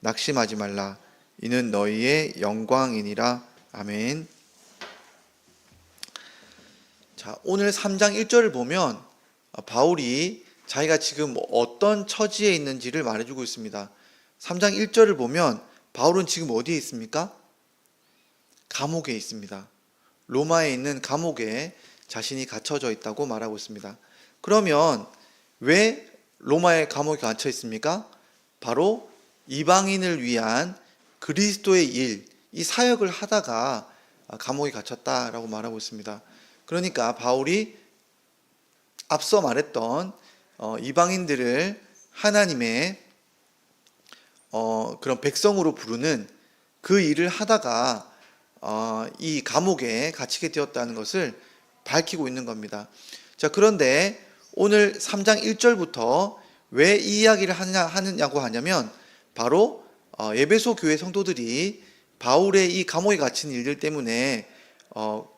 낙심하지 말라. 이는 너희의 영광이니라. 아멘. 자, 오늘 3장 1절을 보면 바울이 자기가 지금 어떤 처지에 있는지를 말해주고 있습니다. 3장 1절을 보면 바울은 지금 어디에 있습니까? 감옥에 있습니다. 로마에 있는 감옥에 자신이 갇혀져 있다고 말하고 있습니다. 그러면 왜 로마의 감옥에 갇혀 있습니까? 바로 이방인을 위한 그리스도의 일, 이 사역을 하다가 감옥에 갇혔다라고 말하고 있습니다. 그러니까 바울이 앞서 말했던 이방인들을 하나님의 그런 백성으로 부르는 그 일을 하다가 이 감옥에 갇히게 되었다는 것을 밝히고 있는 겁니다. 자, 그런데 오늘 3장 1절부터 왜 이 이야기를 하느냐고 하냐면 바로 에베소 교회 성도들이 바울의 이 감옥에 갇힌 일들 때문에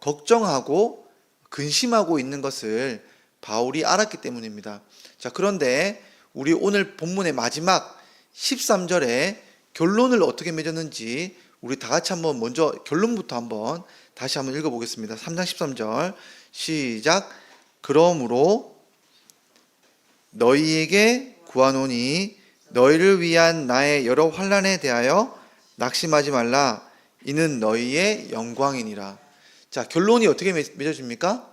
걱정하고 근심하고 있는 것을 바울이 알았기 때문입니다. 자, 그런데 우리 오늘 본문의 마지막 13절에 결론을 어떻게 맺었는지 우리 다 같이 한번 먼저 결론부터 한번 다시 한번 읽어보겠습니다. 3장 13절 시작. 그러므로 너희에게 구하노니 너희를 위한 나의 여러 환난에 대하여 낙심하지 말라. 이는 너희의 영광이니라. 자, 결론이 어떻게 맺어집니까?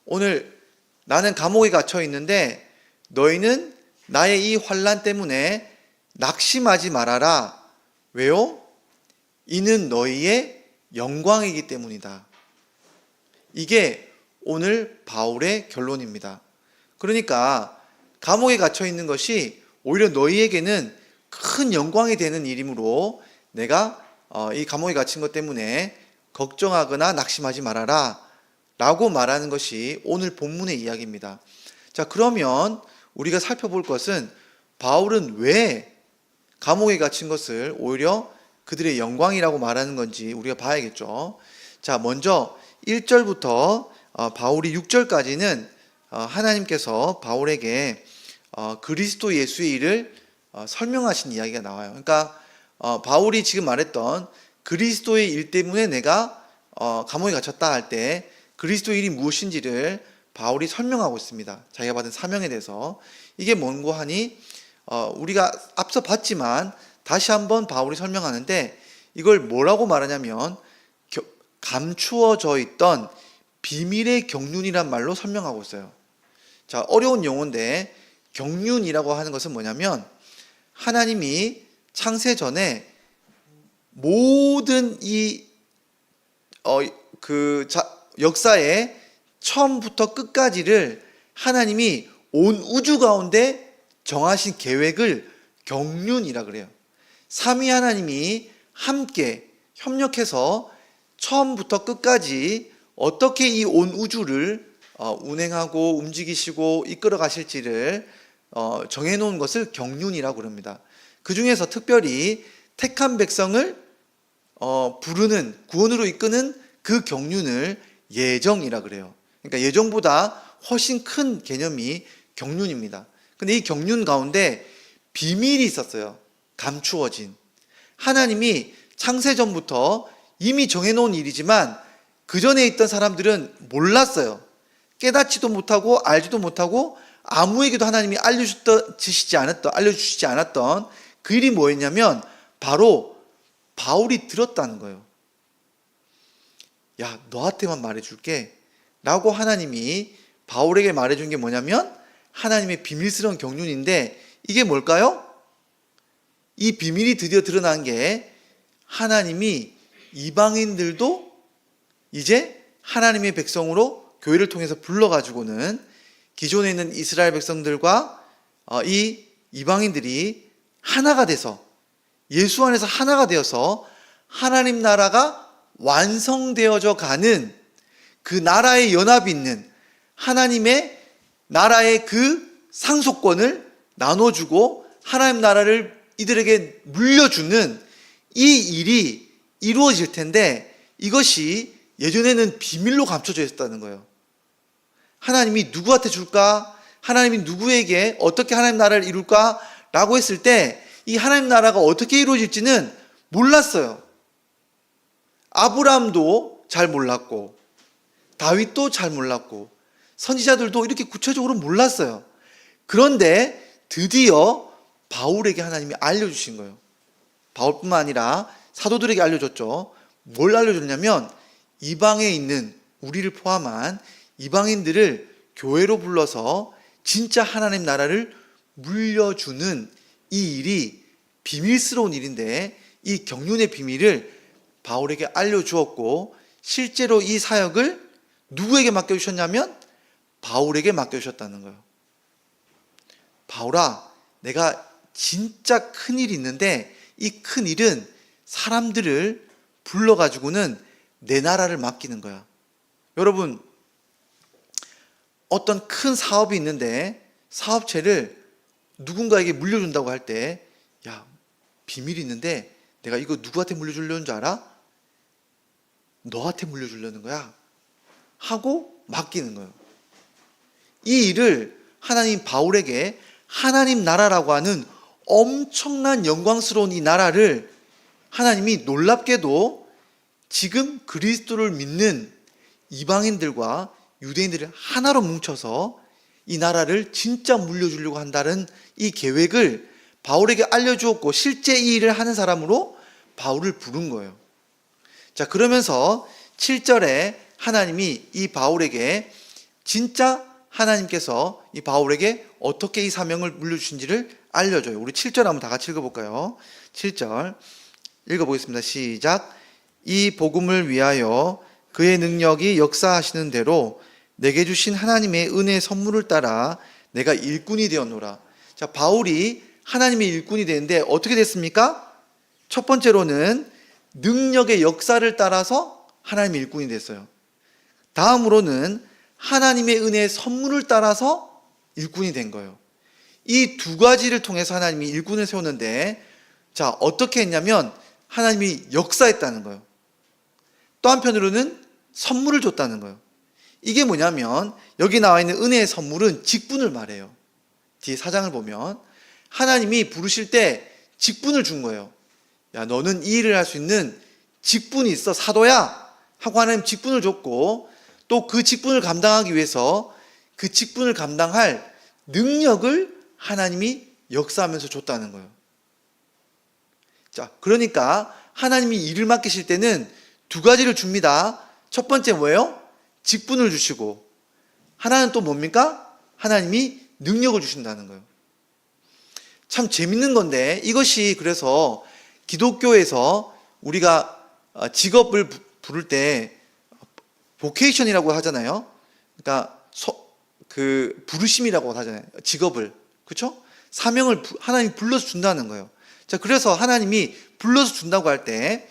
오늘 나는 감옥에 갇혀 있는데 너희는 나의 이 환난 때문에 낙심하지 말아라. 왜요? 이는 너희의 영광이기 때문이다. 이게 오늘 바울의 결론입니다. 그러니까 감옥에 갇혀 있는 것이 오히려 너희에게는 큰 영광이 되는 일이므로 내가 이 감옥에 갇힌 것 때문에 걱정하거나 낙심하지 말아라 라고 말하는 것이 오늘 본문의 이야기입니다. 자, 그러면 우리가 살펴볼 것은 바울은 왜 감옥에 갇힌 것을 오히려 그들의 영광이라고 말하는 건지 우리가 봐야겠죠. 자, 먼저 1절부터 바울이 6절까지는 하나님께서 바울에게 그리스도 예수의 일을 설명하신 이야기가 나와요. 그러니까 바울이 지금 말했던 그리스도의 일 때문에 내가 감옥에 갇혔다 할 때 그리스도의 일이 무엇인지를 바울이 설명하고 있습니다. 자기가 받은 사명에 대해서. 이게 뭔고 하니 우리가 앞서 봤지만 다시 한번 바울이 설명하는데 이걸 뭐라고 말하냐면 감추어져 있던 비밀의 경륜이란 말로 설명하고 있어요. 자, 어려운 용어인데 경륜이라고 하는 것은 뭐냐면 하나님이 창세 전에 모든 역사의 처음부터 끝까지를 하나님이 온 우주 가운데 정하신 계획을 경륜이라 그래요. 삼위 하나님이 함께 협력해서 처음부터 끝까지 어떻게 이 온 우주를 운행하고 움직이시고 이끌어 가실지를 정해놓은 것을 경륜이라고 그럽니다. 그 중에서 특별히 택한 백성을 부르는 구원으로 이끄는 그 경륜을 예정이라 그래요. 그러니까 예정보다 훨씬 큰 개념이 경륜입니다. 근데 이 경륜 가운데 비밀이 있었어요. 감추어진. 하나님이 창세 전부터 이미 정해놓은 일이지만 그 전에 있던 사람들은 몰랐어요. 깨닫지도 못하고 알지도 못하고 아무에게도 하나님이 알려주시지 않았던 그 일이 뭐였냐면 바로 바울이 들었다는 거예요. 야, 너한테만 말해줄게 라고 하나님이 바울에게 말해준 게 뭐냐면 하나님의 비밀스러운 경륜인데 이게 뭘까요? 이 비밀이 드디어 드러난 게 하나님이 이방인들도 이제 하나님의 백성으로 교회를 통해서 불러가지고는 기존에 있는 이스라엘 백성들과 이 이방인들이 하나가 돼서 예수 안에서 하나가 되어서 하나님 나라가 완성되어져 가는 그 나라의 연합이 있는 하나님의 나라의 그 상속권을 나눠주고 하나님 나라를 이들에게 물려주는 이 일이 이루어질 텐데 이것이 예전에는 비밀로 감춰져 있었다는 거예요. 하나님이 누구한테 줄까? 하나님이 누구에게 어떻게 하나님 나라를 이룰까? 라고 했을 때 이 하나님 나라가 어떻게 이루어질지는 몰랐어요. 아브라함도 잘 몰랐고 다윗도 잘 몰랐고 선지자들도 이렇게 구체적으로 몰랐어요. 그런데 드디어 바울에게 하나님이 알려주신 거예요. 바울뿐만 아니라 사도들에게 알려줬죠. 뭘 알려줬냐면 이방에 있는 우리를 포함한 이방인들을 교회로 불러서 진짜 하나님 나라를 물려주는 이 일이 비밀스러운 일인데 이 경륜의 비밀을 바울에게 알려주었고 실제로 이 사역을 누구에게 맡겨주셨냐면 바울에게 맡겨주셨다는 거예요. 바울아, 내가 진짜 큰일이 있는데 이 큰일은 사람들을 불러가지고는 내 나라를 맡기는 거야. 여러분, 어떤 큰 사업이 있는데 사업체를 누군가에게 물려준다고 할 때, 야, 비밀이 있는데 내가 이거 누구한테 물려주려는 줄 알아? 너한테 물려주려는 거야 하고 맡기는 거예요. 이 일을 하나님 바울에게 하나님 나라라고 하는 엄청난 영광스러운 이 나라를 하나님이 놀랍게도 지금 그리스도를 믿는 이방인들과 유대인들을 하나로 뭉쳐서 이 나라를 진짜 물려주려고 한다는 이 계획을 바울에게 알려주었고 실제 이 일을 하는 사람으로 바울을 부른 거예요. 자, 그러면서 7절에 하나님이 이 바울에게 진짜 하나님께서 이 바울에게 어떻게 이 사명을 물려주신지를 알려줘요. 우리 7절 한번 다 같이 읽어볼까요? 7절 읽어보겠습니다. 시작. 이 복음을 위하여 그의 능력이 역사하시는 대로 내게 주신 하나님의 은혜의 선물을 따라 내가 일꾼이 되었노라. 자, 바울이 하나님의 일꾼이 되는데 어떻게 됐습니까? 첫 번째로는 능력의 역사를 따라서 하나님의 일꾼이 됐어요. 다음으로는 하나님의 은혜의 선물을 따라서 일꾼이 된 거예요. 이 두 가지를 통해서 하나님이 일꾼을 세웠는데, 자, 어떻게 했냐면 하나님이 역사했다는 거예요. 또 한편으로는 선물을 줬다는 거예요. 이게 뭐냐면 여기 나와 있는 은혜의 선물은 직분을 말해요. 뒤에 4장을 보면 하나님이 부르실 때 직분을 준 거예요. 야, 너는 이 일을 할 수 있는 직분이 있어, 사도야 하고 하나님 직분을 줬고, 또 그 직분을 감당하기 위해서 그 직분을 감당할 능력을 하나님이 역사하면서 줬다는 거예요. 자, 그러니까 하나님이 일을 맡기실 때는 두 가지를 줍니다. 첫 번째 뭐예요? 직분을 주시고, 하나는 또 뭡니까? 하나님이 능력을 주신다는 거예요. 참 재밌는 건데, 이것이 그래서 기독교에서 우리가 직업을 부를 때 보케이션이라고 하잖아요. 그러니까 그 부르심이라고 하잖아요. 직업을. 그렇죠? 사명을 하나님이 불러서 준다는 거예요. 자, 그래서 하나님이 불러서 준다고 할 때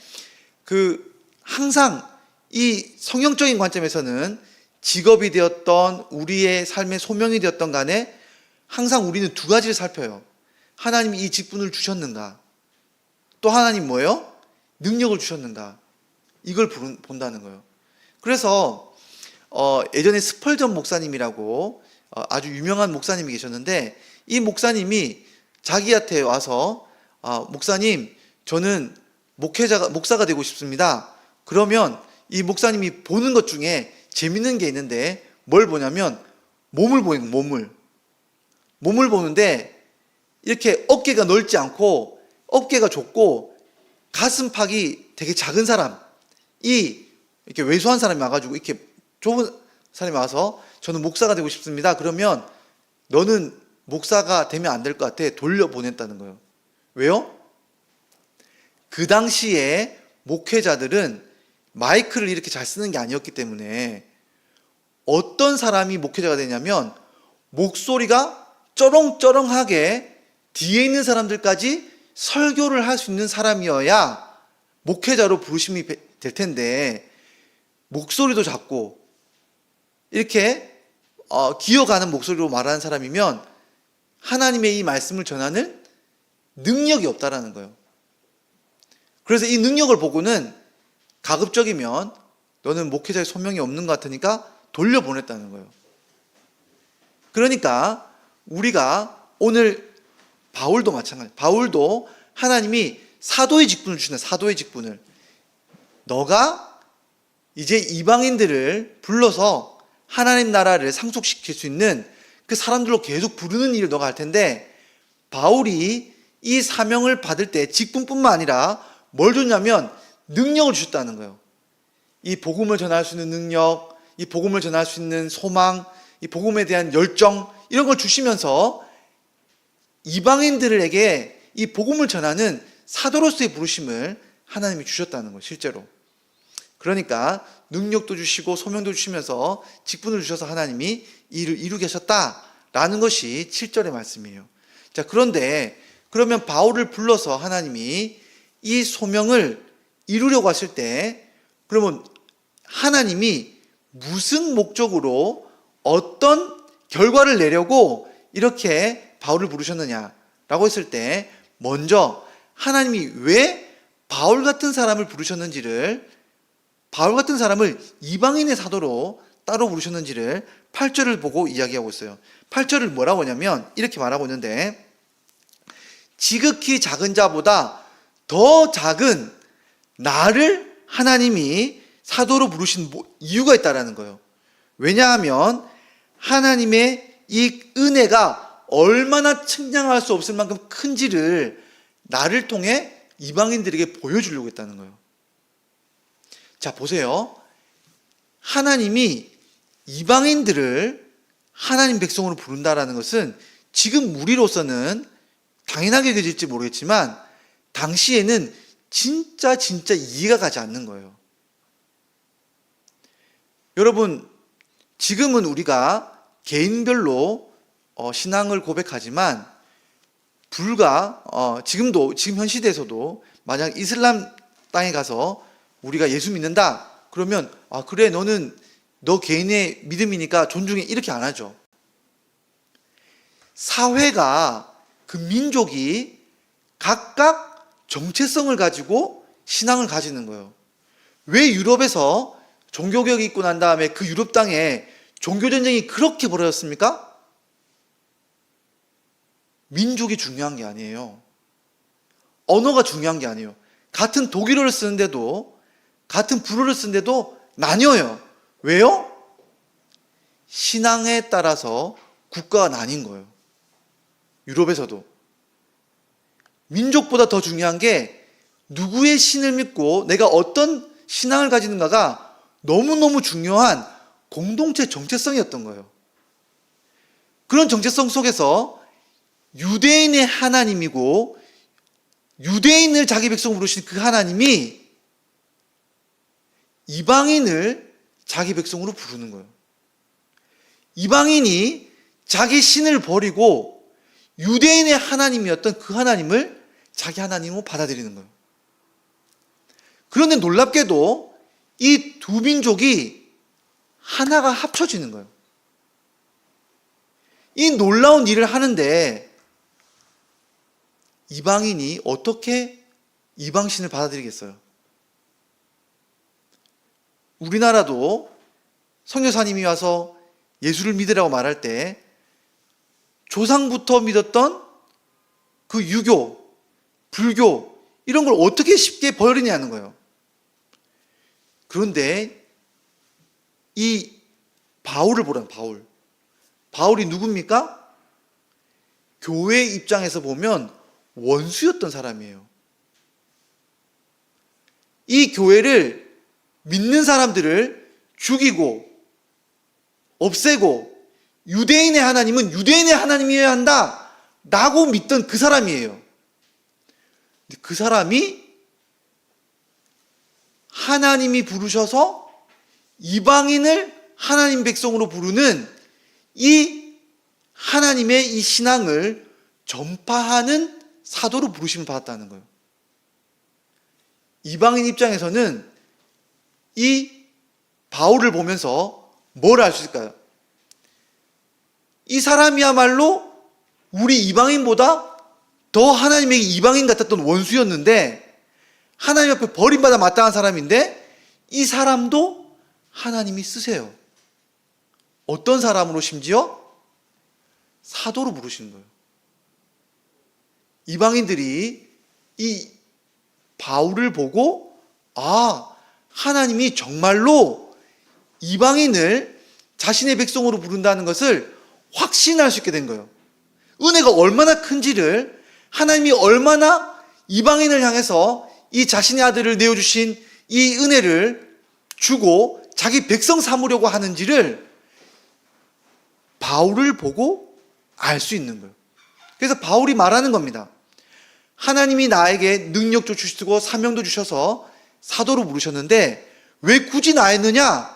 항상 이 성경적인 관점에서는 직업이 되었던 우리의 삶의 소명이 되었던 간에 항상 우리는 두 가지를 살펴요. 하나님이 이 직분을 주셨는가? 또 하나님 뭐예요? 능력을 주셨는가? 이걸 본다는 거예요. 그래서 예전에 스펄전 목사님이라고 아주 유명한 목사님이 계셨는데, 이 목사님이 자기한테 와서 목사님, 저는 목사가 되고 싶습니다. 그러면 이 목사님이 보는 것 중에 재밌는 게 있는데, 뭘 보냐면 몸을 보는 거예요. 몸을 보는데 이렇게 어깨가 넓지 않고 어깨가 좁고 가슴팍이 되게 작은 사람, 이렇게 왜소한 사람이 와가지고 이렇게 좁은 사람이 와서 저는 목사가 되고 싶습니다. 그러면 너는 목사가 되면 안 될 것 같아. 돌려보냈다는 거예요. 왜요? 그 당시에 목회자들은 마이크를 이렇게 잘 쓰는 게 아니었기 때문에 어떤 사람이 목회자가 되냐면 목소리가 쩌렁쩌렁하게 뒤에 있는 사람들까지 설교를 할 수 있는 사람이어야 목회자로 부르심이 될 텐데, 목소리도 작고 이렇게 기어가는 목소리로 말하는 사람이면 하나님의 이 말씀을 전하는 능력이 없다라는 거예요. 그래서 이 능력을 보고는 가급적이면 너는 목회자의 소명이 없는 것 같으니까 돌려보냈다는 거예요. 그러니까 우리가 오늘 바울도 마찬가지. 바울도 하나님이 사도의 직분을 주신다. 사도의 직분을. 너가 이제 이방인들을 불러서 하나님 나라를 상속시킬 수 있는 그 사람들로 계속 부르는 일을 너가 할 텐데, 바울이 이 사명을 받을 때 직분뿐만 아니라 뭘 줬냐면 능력을 주셨다는 거예요. 이 복음을 전할 수 있는 능력, 이 복음을 전할 수 있는 소망, 이 복음에 대한 열정, 이런 걸 주시면서 이방인들에게 이 복음을 전하는 사도로서의 부르심을 하나님이 주셨다는 거예요, 실제로. 그러니까 능력도 주시고 소명도 주시면서 직분을 주셔서 하나님이 일을 이루게 하셨다라는 것이 7절의 말씀이에요. 자, 그런데 그러면 바울을 불러서 하나님이 이 소명을 이루려고 하실 때, 그러면 하나님이 무슨 목적으로 어떤 결과를 내려고 이렇게 바울을 부르셨느냐라고 했을 때, 먼저 하나님이 왜 바울 같은 사람을 부르셨는지를, 바울 같은 사람을 이방인의 사도로 따로 부르셨는지를 8절을 보고 이야기하고 있어요. 8절을 뭐라고 하냐면 이렇게 말하고 있는데, 지극히 작은 자보다 더 작은 나를 하나님이 사도로 부르신 이유가 있다라는 거예요. 왜냐하면 하나님의 이 은혜가 얼마나 측량할 수 없을 만큼 큰지를 나를 통해 이방인들에게 보여주려고 했다는 거예요. 자, 보세요. 하나님이 이방인들을 하나님 백성으로 부른다라는 것은 지금 우리로서는 당연하게 여겨질지 모르겠지만 당시에는 진짜 이해가 가지 않는 거예요. 여러분, 지금은 우리가 개인별로 신앙을 고백하지만 지금 현 시대에서도 만약 이슬람 땅에 가서 우리가 예수 믿는다 그러면 그래, 너 개인의 믿음이니까 존중해, 이렇게 안 하죠. 사회가, 그 민족이 각각 정체성을 가지고 신앙을 가지는 거예요. 왜 유럽에서 종교개혁이 있고 난 다음에 그 유럽 땅에 종교전쟁이 그렇게 벌어졌습니까? 민족이 중요한 게 아니에요. 언어가 중요한 게 아니에요. 같은 독일어를 쓰는데도, 같은 불어를 쓰는데도 나뉘어요. 왜요? 신앙에 따라서 국가가 나뉜 거예요. 유럽에서도. 민족보다 더 중요한 게 누구의 신을 믿고 내가 어떤 신앙을 가지는가가 너무너무 중요한 공동체 정체성이었던 거예요. 그런 정체성 속에서 유대인의 하나님이고 유대인을 자기 백성으로 부르신 그 하나님이 이방인을 자기 백성으로 부르는 거예요. 이방인이 자기 신을 버리고 유대인의 하나님이었던 그 하나님을 자기 하나님으로 받아들이는 거예요. 그런데 놀랍게도 이 두 민족이 하나가 합쳐지는 거예요. 이 놀라운 일을 하는데 이방인이 어떻게 이방신을 받아들이겠어요? 우리나라도 선교사님이 와서 예수를 믿으라고 말할 때 조상부터 믿었던 그 유교, 불교, 이런 걸 어떻게 쉽게 버리냐는 거예요. 그런데 이 바울을 보라, 바울이 누굽니까? 교회 입장에서 보면 원수였던 사람이에요. 이 교회를 믿는 사람들을 죽이고 없애고 유대인의 하나님은 유대인의 하나님이어야 한다 라고 믿던 그 사람이에요. 근데 그 사람이 하나님이 부르셔서 이방인을 하나님 백성으로 부르는 이 하나님의 이 신앙을 전파하는 사도로 부르심을 받았다는 거예요. 이방인 입장에서는 이 바울을 보면서 뭘 알 수 있을까요? 이 사람이야말로 우리 이방인보다 더 하나님에게 이방인 같았던 원수였는데 하나님 앞에 버림받아 마땅한 사람인데 이 사람도 하나님이 쓰세요. 어떤 사람으로? 심지어 사도로 부르시는 거예요. 이방인들이 이 바울을 보고 하나님이 정말로 이방인을 자신의 백성으로 부른다는 것을 확신할 수 있게 된 거예요. 은혜가 얼마나 큰지를, 하나님이 얼마나 이방인을 향해서 이 자신의 아들을 내어주신 이 은혜를 주고 자기 백성 삼으려고 하는지를 바울을 보고 알 수 있는 거예요. 그래서 바울이 말하는 겁니다. 하나님이 나에게 능력도 주시고 사명도 주셔서 사도로 부르셨는데 왜 굳이 나였느냐?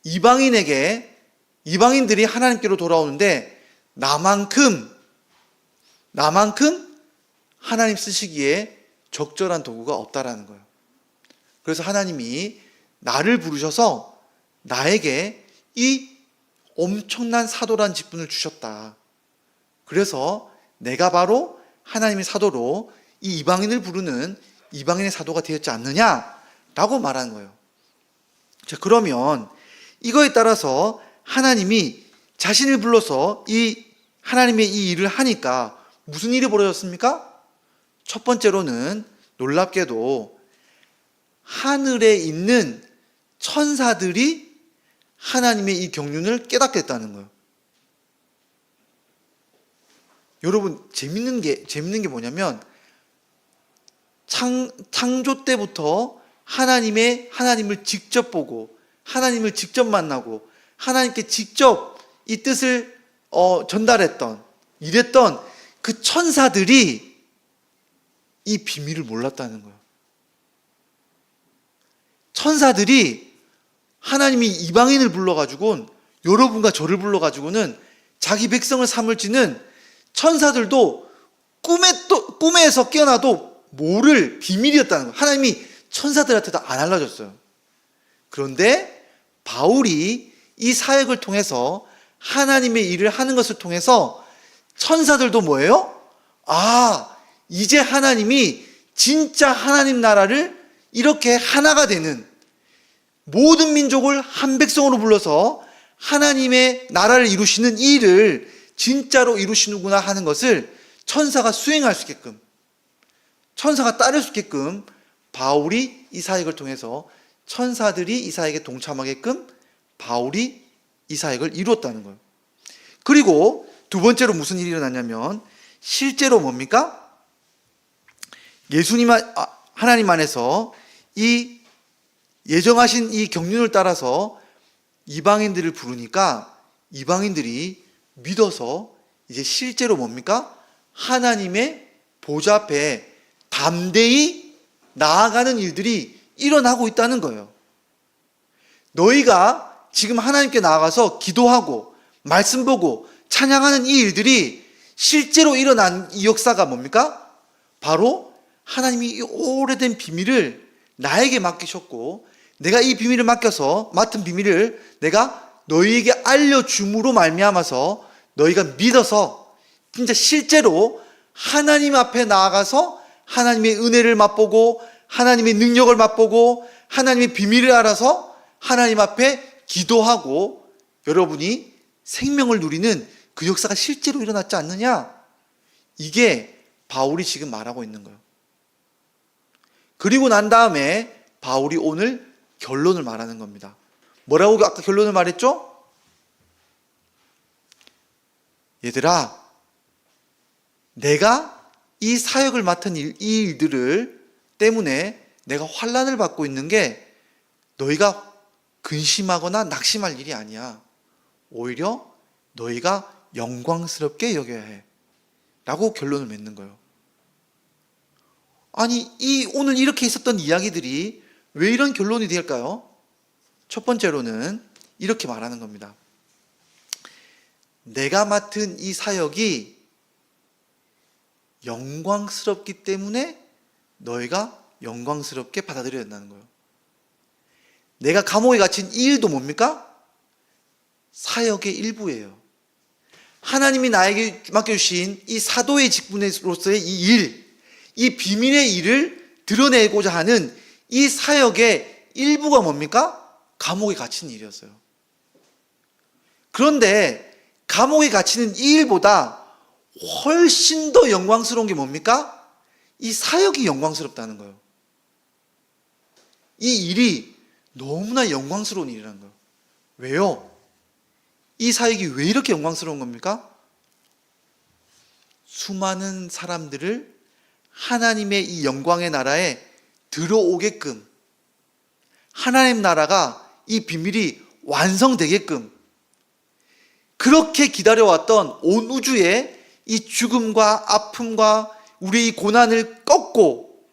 이방인들이 하나님께로 돌아오는데 나만큼 하나님 쓰시기에 적절한 도구가 없다라는 거예요. 그래서 하나님이 나를 부르셔서 나에게 이 엄청난 사도란 직분을 주셨다. 그래서 내가 바로 하나님의 사도로 이 이방인을 부르는 이방인의 사도가 되었지 않느냐라고 말하는 거예요. 자, 그러면 이거에 따라서 하나님이 자신을 불러서 이 하나님의 이 일을 하니까 무슨 일이 벌어졌습니까? 첫 번째로는 놀랍게도 하늘에 있는 천사들이 하나님의 이 경륜을 깨닫게 됐다는 거예요. 여러분, 재밌는 게 뭐냐면 창조 때부터 하나님을 직접 보고 하나님을 직접 만나고 하나님께 직접 이 뜻을 전달했던, 이랬던 그 천사들이 이 비밀을 몰랐다는 거예요. 천사들이 하나님이 이방인을 불러가지고는, 여러분과 저를 불러가지고는 자기 백성을 삼을지는 천사들도 꿈에서 깨어나도 모를 비밀이었다는 거예요. 하나님이 천사들한테도 안 알려줬어요. 그런데 바울이 이 사역을 통해서 하나님의 일을 하는 것을 통해서 천사들도 뭐예요? 이제 하나님이 진짜 하나님 나라를 이렇게 하나가 되는, 모든 민족을 한 백성으로 불러서 하나님의 나라를 이루시는 이 일을 진짜로 이루시는구나 하는 것을 천사가 수행할 수 있게끔, 천사가 따를 수 있게끔 바울이 이 사역을 통해서 천사들이 이 사역에 동참하게끔 바울이 이 사역을 이루었다는 거예요. 그리고 두 번째로 무슨 일이 일어났냐면, 실제로 뭡니까? 하나님 안에서 이 예정하신 이 경륜을 따라서 이방인들을 부르니까 이방인들이 믿어서 이제 실제로 뭡니까? 하나님의 보좌 앞에 담대히 나아가는 일들이 일어나고 있다는 거예요. 너희가 지금 하나님께 나아가서 기도하고 말씀 보고 찬양하는 이 일들이 실제로 일어난 이 역사가 뭡니까? 바로 하나님이 이 오래된 비밀을 나에게 맡기셨고, 내가 이 비밀을 맡은 비밀을 내가 너희에게 알려줌으로 말미암아서 너희가 믿어서 진짜 실제로 하나님 앞에 나아가서 하나님의 은혜를 맛보고 하나님의 능력을 맛보고 하나님의 비밀을 알아서 하나님 앞에 기도하고 여러분이 생명을 누리는 그 역사가 실제로 일어났지 않느냐? 이게 바울이 지금 말하고 있는 거예요. 그리고 난 다음에 바울이 오늘 결론을 말하는 겁니다. 뭐라고 아까 결론을 말했죠? 얘들아, 내가 이 사역을 맡은 이 일들을 때문에 내가 환난을 받고 있는 게 너희가 근심하거나 낙심할 일이 아니야. 오히려 너희가 영광스럽게 여겨야 해. 라고 결론을 맺는 거예요. 아니, 오늘 이렇게 있었던 이야기들이 왜 이런 결론이 될까요? 첫 번째로는 이렇게 말하는 겁니다. 내가 맡은 이 사역이 영광스럽기 때문에 너희가 영광스럽게 받아들여야 된다는 거예요. 내가 감옥에 갇힌 이 일도 뭡니까? 사역의 일부예요. 하나님이 나에게 맡겨주신 이 사도의 직분으로서의 이 일, 이 비밀의 일을 드러내고자 하는 이 사역의 일부가 뭡니까? 감옥에 갇힌 일이었어요. 그런데 감옥에 갇히는 이 일보다 훨씬 더 영광스러운 게 뭡니까? 이 사역이 영광스럽다는 거예요. 이 일이 너무나 영광스러운 일이라는 거예요. 왜요? 이 사역이 왜 이렇게 영광스러운 겁니까? 수많은 사람들을 하나님의 이 영광의 나라에 들어오게끔, 하나님 나라가 이 비밀이 완성되게끔, 그렇게 기다려왔던 온 우주의 이 죽음과 아픔과 우리의 고난을 꺾고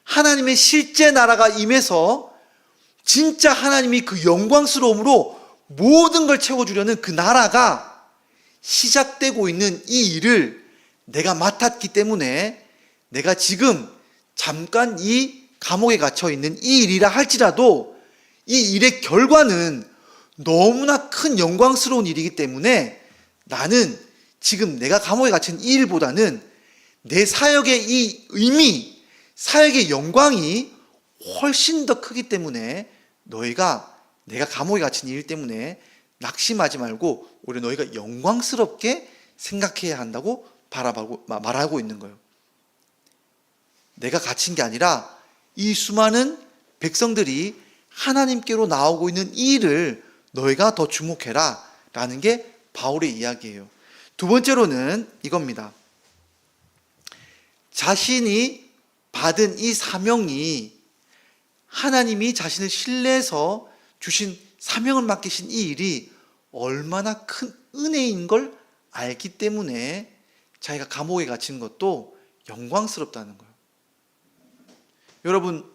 하나님의 실제 나라가 임해서 진짜 하나님이 그 영광스러움으로 모든 걸 채워주려는 그 나라가 시작되고 있는 이 일을 내가 맡았기 때문에 내가 지금 잠깐 이 감옥에 갇혀 있는 이 일이라 할지라도 이 일의 결과는 너무나 큰 영광스러운 일이기 때문에 나는 지금 내가 감옥에 갇힌 이 일보다는 내 사역의 이 의미, 사역의 영광이 훨씬 더 크기 때문에 너희가 내가 감옥에 갇힌 일 때문에 낙심하지 말고 오히려 너희가 영광스럽게 생각해야 한다고 말하고 있는 거예요. 내가 갇힌 게 아니라 이 수많은 백성들이 하나님께로 나오고 있는 이 일을 너희가 더 주목해라 라는 게 바울의 이야기예요. 두 번째로는 이겁니다. 자신이 받은 이 사명이 하나님이 자신을 신뢰해서 주신 사명을 맡기신 이 일이 얼마나 큰 은혜인 걸 알기 때문에 자기가 감옥에 갇힌 것도 영광스럽다는 거예요. 여러분,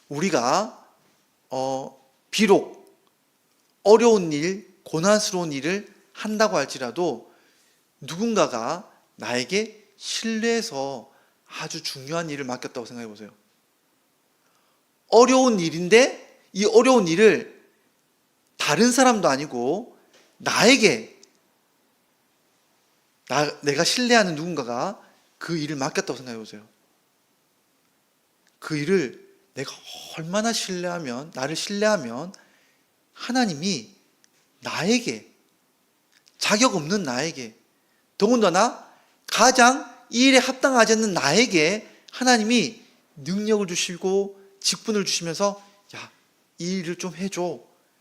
우리가 비록 어려운 일, 고난스러운 일을 한다고 할지라도 누군가가 나에게 신뢰해서 아주 중요한 일을 맡겼다고 생각해 보세요. 어려운 일인데 이 어려운 일을 다른 사람도 아니고 나에게 내가 신뢰하는 누군가가 그 일을 맡겼다고 생각해 보세요. 그 일을 내가 얼마나 신뢰하면, 나를 신뢰하면 하나님이 나에게, 자격 없는 나에게, 더군다나 가장 이 일에 합당하지 않는 나에게 하나님이 능력을 주시고 직분을 주시면서 야, 이 일을 좀 해줘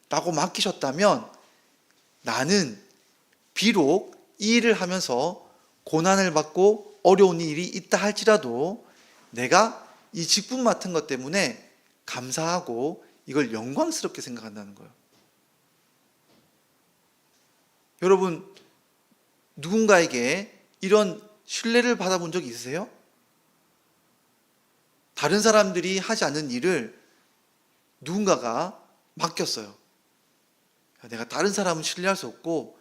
라고 맡기셨다면 나는 비록 이 일을 하면서 고난을 받고 어려운 일이 있다 할지라도 내가 이 직분 맡은 것 때문에 감사하고 이걸 영광스럽게 생각한다는 거예요. 여러분, 누군가에게 이런 신뢰를 받아본 적이 있으세요? 다른 사람들이 하지 않는 일을 누군가가 맡겼어요. 내가 다른 사람은 신뢰할 수 없고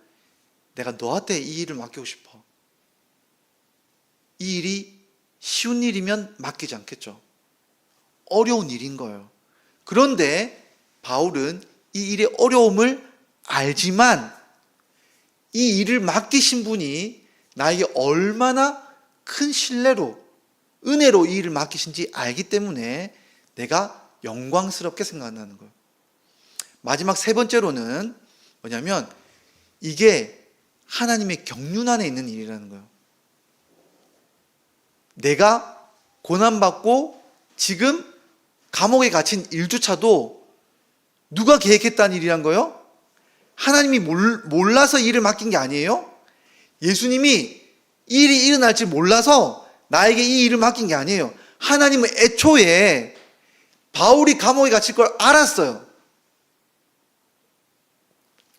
내가 너한테 이 일을 맡기고 싶어. 이 일이 쉬운 일이면 맡기지 않겠죠. 어려운 일인 거예요. 그런데 바울은 이 일의 어려움을 알지만 이 일을 맡기신 분이 나에게 얼마나 큰 신뢰로, 은혜로 이 일을 맡기신지 알기 때문에 내가 영광스럽게 생각한다는 거예요. 마지막 세 번째로는 뭐냐면 이게 하나님의 경륜 안에 있는 일이라는 거예요. 내가 고난받고 지금 감옥에 갇힌 일조차도 누가 계획했다는 일이란 거예요? 하나님이 몰라서 일을 맡긴 게 아니에요? 예수님이 이 일이 일어날 줄 몰라서 나에게 이 일을 맡긴 게 아니에요. 하나님은 애초에 바울이 감옥에 갇힐 걸 알았어요.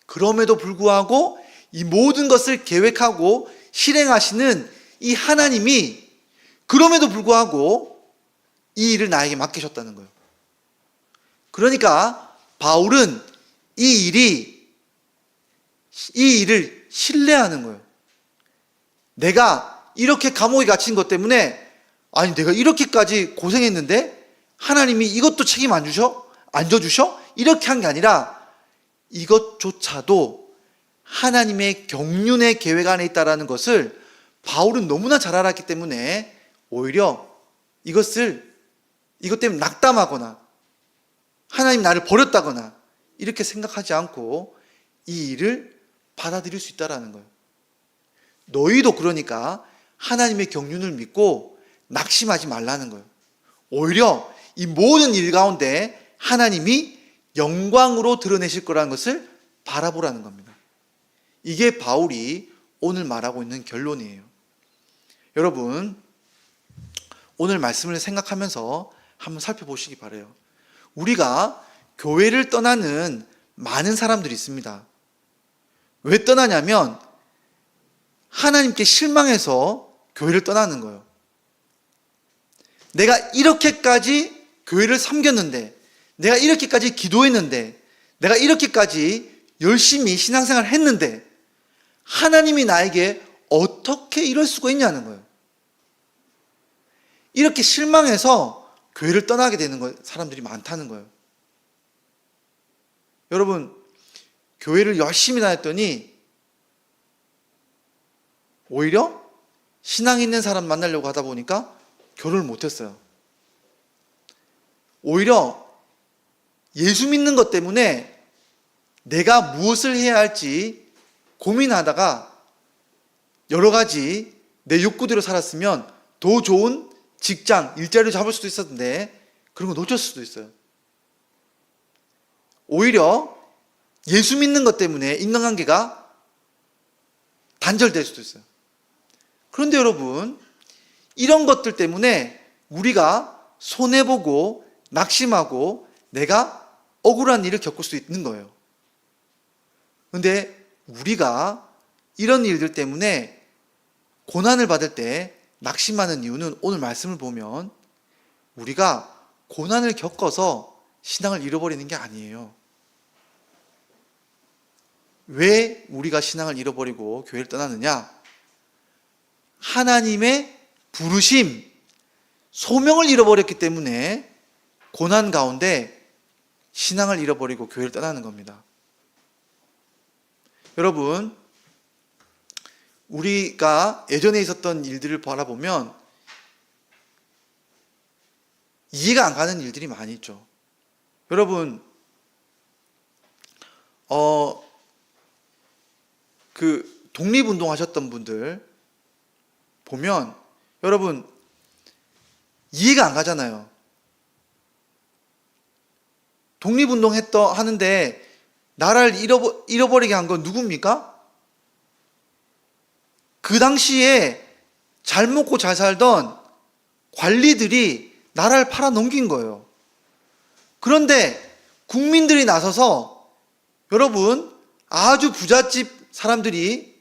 그럼에도 불구하고 이 모든 것을 계획하고 실행하시는 이 하나님이 그럼에도 불구하고 이 일을 나에게 맡기셨다는 거예요. 그러니까 바울은 이 일을 신뢰하는 거예요. 내가 이렇게 감옥에 갇힌 것 때문에 아니 내가 이렇게까지 고생했는데 하나님이 이것도 책임 안 져주셔? 이렇게 한 게 아니라 이것조차도 하나님의 경륜의 계획 안에 있다는 것을 바울은 너무나 잘 알았기 때문에 오히려 이것 때문에 낙담하거나 하나님 나를 버렸다거나 이렇게 생각하지 않고 이 일을 받아들일 수 있다는 거예요. 너희도 그러니까 하나님의 경륜을 믿고 낙심하지 말라는 거예요. 오히려 이 모든 일 가운데 하나님이 영광으로 드러내실 거라는 것을 바라보라는 겁니다. 이게 바울이 오늘 말하고 있는 결론이에요. 여러분, 오늘 말씀을 생각하면서 한번 살펴보시기 바라요. 우리가 교회를 떠나는 많은 사람들이 있습니다. 왜 떠나냐면 하나님께 실망해서 교회를 떠나는 거예요. 내가 이렇게까지 교회를 섬겼는데, 내가 이렇게까지 기도했는데, 내가 이렇게까지 열심히 신앙생활을 했는데 하나님이 나에게 어떻게 이럴 수가 있냐는 거예요. 이렇게 실망해서 교회를 떠나게 되는 사람들이 많다는 거예요. 여러분, 교회를 열심히 다녔더니 오히려 신앙 있는 사람 만나려고 하다 보니까 결혼을 못했어요. 오히려 예수 믿는 것 때문에 내가 무엇을 해야 할지 고민하다가 여러 가지 내 욕구대로 살았으면 더 좋은 직장, 일자리를 잡을 수도 있었는데 그런 거 놓쳤을 수도 있어요. 오히려 예수 믿는 것 때문에 인간관계가 단절될 수도 있어요. 그런데 여러분, 이런 것들 때문에 우리가 손해보고 낙심하고 내가 억울한 일을 겪을 수 있는 거예요. 그런데 우리가 이런 일들 때문에 고난을 받을 때 낙심하는 이유는 오늘 말씀을 보면 우리가 고난을 겪어서 신앙을 잃어버리는 게 아니에요. 왜 우리가 신앙을 잃어버리고 교회를 떠나느냐? 하나님의 부르심, 소명을 잃어버렸기 때문에 고난 가운데 신앙을 잃어버리고 교회를 떠나는 겁니다. 여러분, 우리가 예전에 있었던 일들을 바라보면 이해가 안 가는 일들이 많이 있죠. 여러분, 그 독립운동 하셨던 분들 보면 여러분 이해가 안 가잖아요. 독립운동 하는데 나라를 잃어버리게 한 건 누굽니까? 그 당시에 잘 먹고 잘 살던 관리들이 나라를 팔아넘긴 거예요. 그런데 국민들이 나서서 여러분 아주 부잣집 사람들이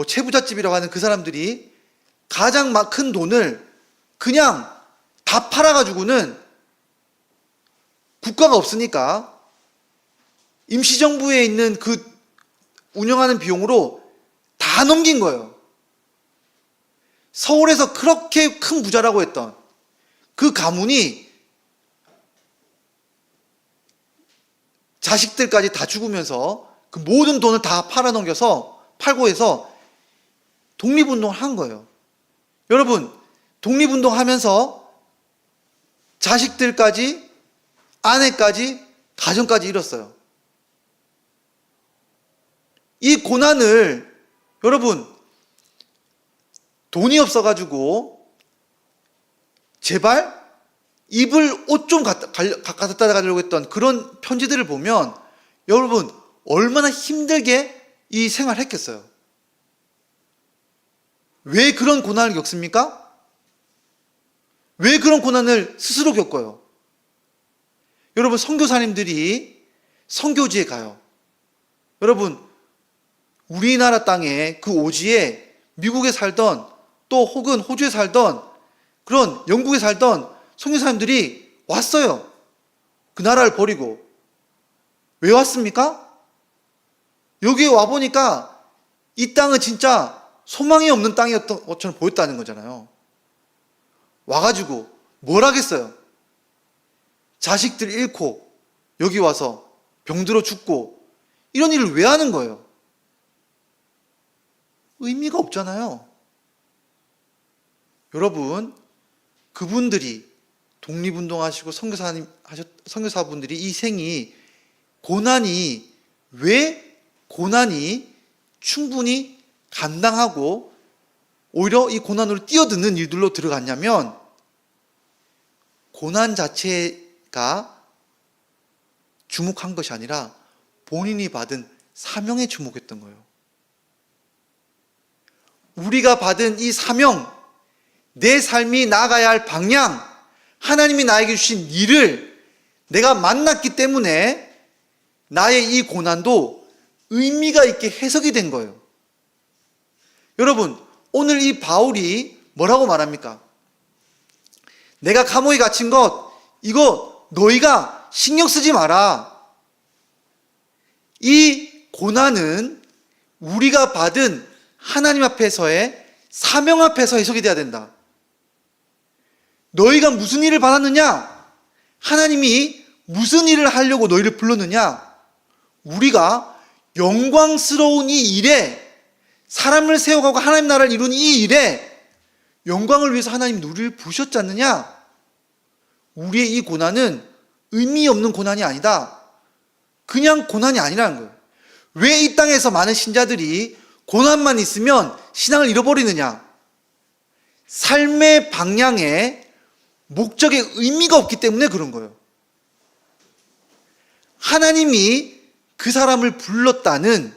최부잣집이라고 하는 그 사람들이 가장 큰 돈을 그냥 다 팔아가지고는 국가가 없으니까 임시정부에 있는 그 운영하는 비용으로 다 넘긴 거예요. 서울에서 그렇게 큰 부자라고 했던 그 가문이 자식들까지 다 죽으면서 그 모든 돈을 다 팔고 해서 독립운동을 한 거예요. 여러분, 독립운동 하면서 자식들까지, 아내까지, 가정까지 잃었어요. 이 고난을 여러분 돈이 없어가지고 제발 입을 옷 좀 갖다 가려고 했던 그런 편지들을 보면 여러분 얼마나 힘들게 이 생활을 했겠어요. 왜 그런 고난을 겪습니까? 왜 그런 고난을 스스로 겪어요? 여러분, 선교사님들이 선교지에 가요. 여러분, 우리나라 땅에 그 오지에 미국에 살던 또 혹은 호주에 살던 그런 영국에 살던 선교사님들이 왔어요. 그 나라를 버리고. 왜 왔습니까? 여기에 와보니까 이 땅은 진짜 소망이 없는 땅이었던 것처럼 보였다는 거잖아요. 와가지고 뭘 하겠어요? 자식들 잃고 여기 와서 병들어 죽고 이런 일을 왜 하는 거예요? 의미가 없잖아요. 여러분, 그분들이 독립운동하시고 선교사분들이 이 생이 왜 고난이 충분히 감당하고 오히려 이 고난으로 뛰어드는 일들로 들어갔냐면 고난 자체가 주목한 것이 아니라 본인이 받은 사명에 주목했던 거예요. 우리가 받은 이 사명, 내 삶이 나아가야 할 방향, 하나님이 나에게 주신 일을 내가 만났기 때문에 나의 이 고난도 의미가 있게 해석이 된 거예요. 여러분, 오늘 이 바울이 뭐라고 말합니까? 내가 감옥에 갇힌 것, 이거 너희가 신경 쓰지 마라. 이 고난은 우리가 받은 하나님 앞에서의 사명 앞에서 해석이 돼야 된다. 너희가 무슨 일을 받았느냐? 하나님이 무슨 일을 하려고 너희를 불렀느냐? 우리가 영광스러운 이 일에, 사람을 세워가고 하나님 나라를 이룬 이 일에 영광을 위해서 하나님 우리를 부르셨지 않느냐? 우리의 이 고난은 의미 없는 고난이 아니다. 그냥 고난이 아니라는 거예요. 왜 이 땅에서 많은 신자들이 고난만 있으면 신앙을 잃어버리느냐? 삶의 방향에 목적에 의미가 없기 때문에 그런 거예요. 하나님이 그 사람을 불렀다는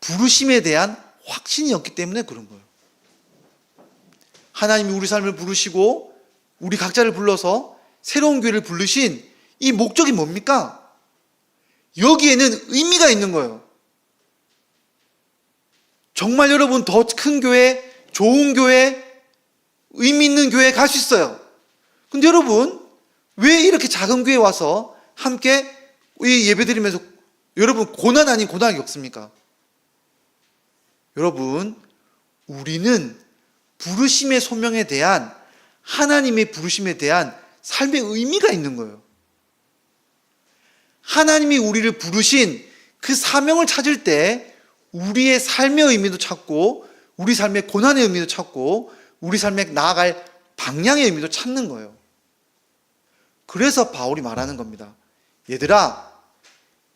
부르심에 대한 확신이 없기 때문에 그런 거예요. 하나님이 우리 삶을 부르시고 우리 각자를 불러서 새로운 교회를 부르신 이 목적이 뭡니까? 여기에는 의미가 있는 거예요. 정말 여러분 더 큰 교회, 좋은 교회, 의미 있는 교회에 갈 수 있어요. 근데 여러분 왜 이렇게 작은 교회에 와서 함께 예배드리면서 여러분 고난 아닌 고난이 없습니까? 여러분, 우리는 부르심의 소명에 대한, 하나님의 부르심에 대한 삶의 의미가 있는 거예요. 하나님이 우리를 부르신 그 사명을 찾을 때 우리의 삶의 의미도 찾고 우리 삶의 고난의 의미도 찾고 우리 삶에 나아갈 방향의 의미도 찾는 거예요. 그래서 바울이 말하는 겁니다. 얘들아,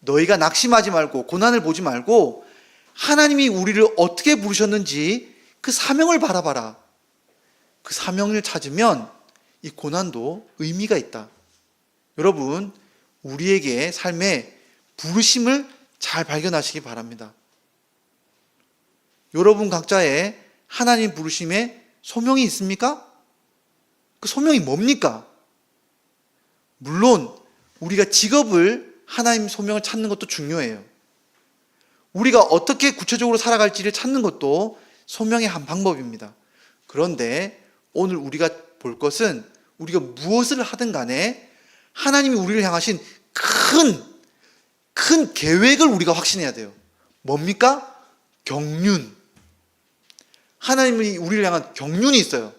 너희가 낙심하지 말고 고난을 보지 말고 하나님이 우리를 어떻게 부르셨는지 그 사명을 바라봐라. 그 사명을 찾으면 이 고난도 의미가 있다. 여러분, 우리에게 삶의 부르심을 잘 발견하시기 바랍니다. 여러분 각자의 하나님 부르심에 소명이 있습니까? 그 소명이 뭡니까? 물론 우리가 직업을 하나님 소명을 찾는 것도 중요해요. 우리가 어떻게 구체적으로 살아갈지를 찾는 것도 소명의 한 방법입니다. 그런데 오늘 우리가 볼 것은 우리가 무엇을 하든 간에 하나님이 우리를 향하신 큰 계획을 우리가 확신해야 돼요. 뭡니까? 경륜. 하나님이 우리를 향한 경륜이 있어요.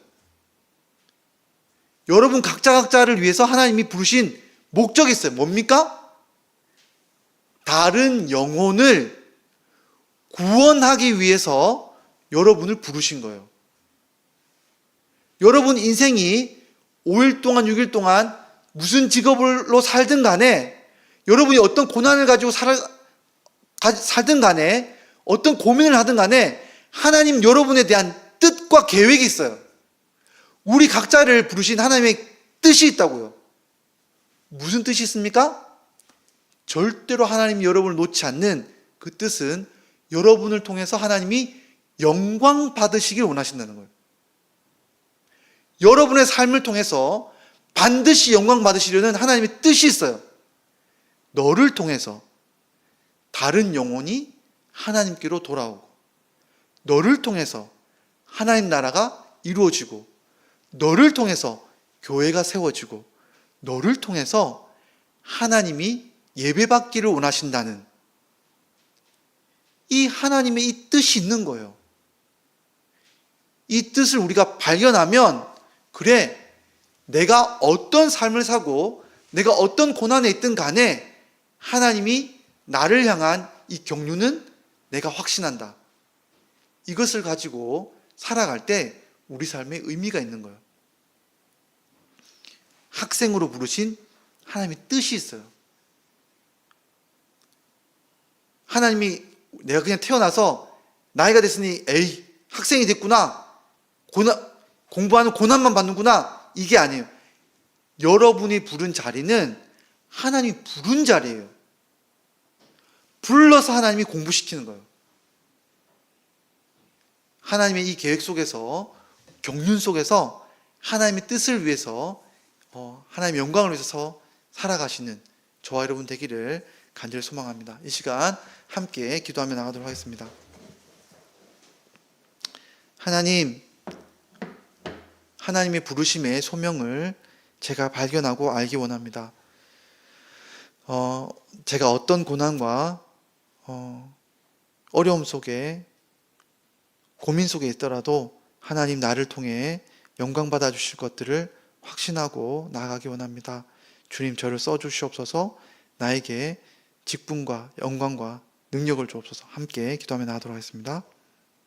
여러분 각자를 위해서 하나님이 부르신 목적이 있어요. 뭡니까? 다른 영혼을 구원하기 위해서 여러분을 부르신 거예요. 여러분 인생이 5일 동안 6일 동안 무슨 직업으로 살든 간에 여러분이 어떤 고난을 가지고 살든 간에 어떤 고민을 하든 간에 하나님 여러분에 대한 뜻과 계획이 있어요. 우리 각자를 부르신 하나님의 뜻이 있다고요. 무슨 뜻이 있습니까? 절대로 하나님이 여러분을 놓지 않는 그 뜻은 여러분을 통해서 하나님이 영광 받으시길 원하신다는 거예요. 여러분의 삶을 통해서 반드시 영광 받으시려는 하나님의 뜻이 있어요. 너를 통해서 다른 영혼이 하나님께로 돌아오고 너를 통해서 하나님 나라가 이루어지고 너를 통해서 교회가 세워지고 너를 통해서 하나님이 예배받기를 원하신다는 이 하나님의 이 뜻이 있는 거예요. 이 뜻을 우리가 발견하면 그래, 내가 어떤 삶을 사고 내가 어떤 고난에 있든 간에 하나님이 나를 향한 이 경륜은 내가 확신한다. 이것을 가지고 살아갈 때 우리 삶에 의미가 있는 거예요. 학생으로 부르신 하나님의 뜻이 있어요. 하나님이 내가 그냥 태어나서 나이가 됐으니 학생이 됐구나, 공부하는 고난만 받는구나, 이게 아니에요. 여러분이 부른 자리는 하나님이 부른 자리예요. 불러서 하나님이 공부시키는 거예요. 하나님의 이 계획 속에서, 경륜 속에서 하나님의 뜻을 위해서, 하나님의 영광을 위해서 살아가시는 저와 여러분 되기를 간절히 소망합니다. 이 시간 함께 기도하며 나가도록 하겠습니다. 하나님의 부르심의 소명을 제가 발견하고 알기 원합니다. 제가 어떤 고난과 어려움 속에, 고민 속에 있더라도 하나님 나를 통해 영광 받아 주실 것들을 확신하고 나아가기 원합니다. 주님, 저를 써주시옵소서. 나에게 직분과 영광과 능력을 주옵소서. 함께 기도하며 나가도록 하겠습니다.